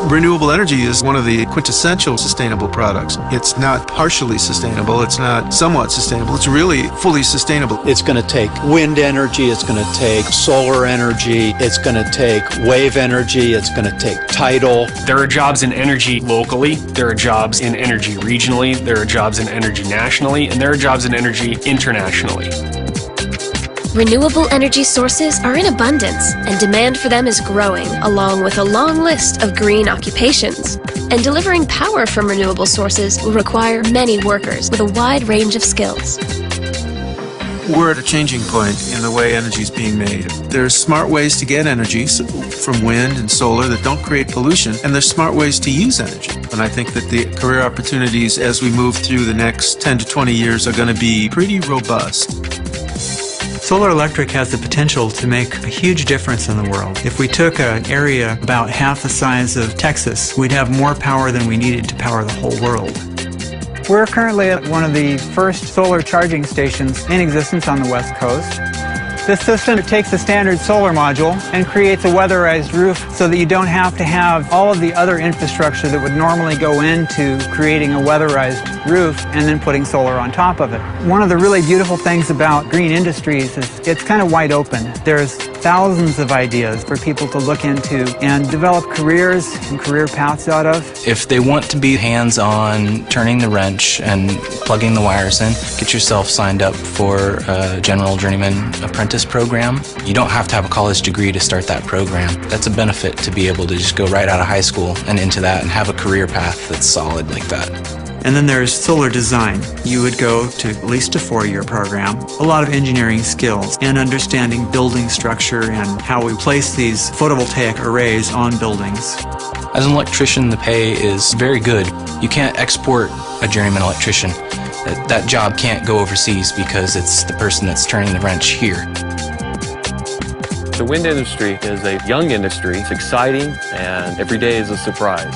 Renewable energy is one of the quintessential sustainable products. It's not partially sustainable, it's not somewhat sustainable, it's really fully sustainable. It's going to take wind energy, it's going to take solar energy, it's going to take wave energy, it's going to take tidal. There are jobs in energy locally, there are jobs in energy regionally, there are jobs in energy nationally, and there are jobs in energy internationally. Renewable energy sources are in abundance, and demand for them is growing, along with a long list of green occupations. And delivering power from renewable sources will require many workers with a wide range of skills. We're at a changing point in the way energy is being made. There's smart ways to get energy from wind and solar that don't create pollution, and there's smart ways to use energy. And I think that the career opportunities as we move through the next 10 to 20 years are going to be pretty robust. Solar electric has the potential to make a huge difference in the world. If we took an area about half the size of Texas, we'd have more power than we needed to power the whole world. We're currently at one of the first solar charging stations in existence on the West Coast. This system takes a standard solar module and creates a weatherized roof so that you don't have to have all of the other infrastructure that would normally go into creating a weatherized roof and then putting solar on top of it. One of the really beautiful things about green industries is it's kind of wide open. There's thousands of ideas for people to look into and develop careers and career paths out of. If they want to be hands-on turning the wrench and plugging the wires in, get yourself signed up for a General Journeyman Apprentice program. You don't have to have a college degree to start that program. That's a benefit to be able to just go right out of high school and into that and have a career path that's solid like that. And then there's solar design. You would go to at least a 4-year program. A lot of engineering skills and understanding building structure and how we place these photovoltaic arrays on buildings. As an electrician, the pay is very good. You can't export a journeyman electrician. That job can't go overseas because it's the person that's turning the wrench here. The wind industry is a young industry. It's exciting, and every day is a surprise.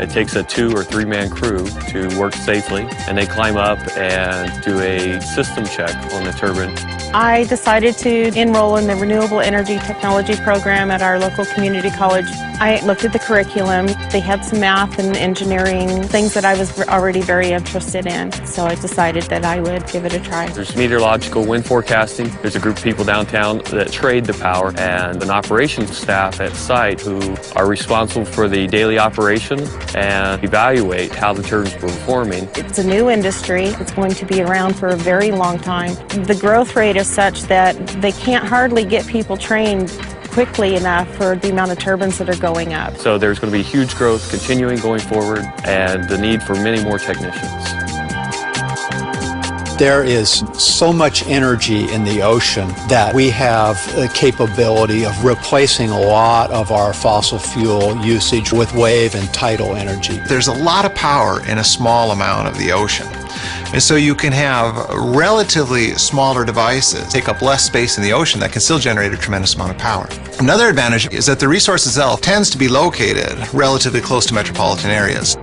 It takes a 2- or 3-man crew to work safely, and they climb up and do a system check on the turbine. I decided to enroll in the Renewable Energy Technology program at our local community college. I looked at the curriculum. They had some math and engineering, things that I was already very interested in. So I decided that I would give it a try. There's meteorological wind forecasting. There's a group of people downtown that trade the power, and an operations staff at site who are responsible for the daily operation and evaluate how the turbines are performing. It's a new industry. It's going to be around for a very long time. The growth rate is such that they can't hardly get people trained quickly enough for the amount of turbines that are going up. So there's going to be huge growth continuing going forward, and the need for many more technicians. There is so much energy in the ocean that we have the capability of replacing a lot of our fossil fuel usage with wave and tidal energy. There's a lot of power in a small amount of the ocean. And so you can have relatively smaller devices take up less space in the ocean that can still generate a tremendous amount of power. Another advantage is that the resource itself tends to be located relatively close to metropolitan areas.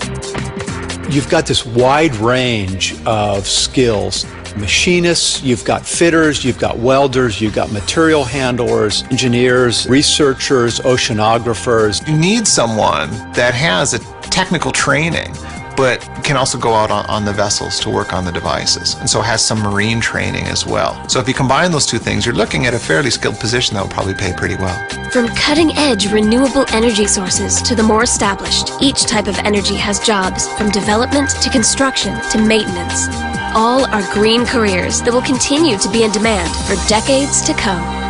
You've got this wide range of skills. Machinists, you've got fitters, you've got welders, you've got material handlers, engineers, researchers, oceanographers. You need someone that has a technical training but can also go out on the vessels to work on the devices, and so has some marine training as well. So if you combine those two things, you're looking at a fairly skilled position that will probably pay pretty well. From cutting-edge renewable energy sources to the more established, each type of energy has jobs, from development to construction to maintenance. All are green careers that will continue to be in demand for decades to come.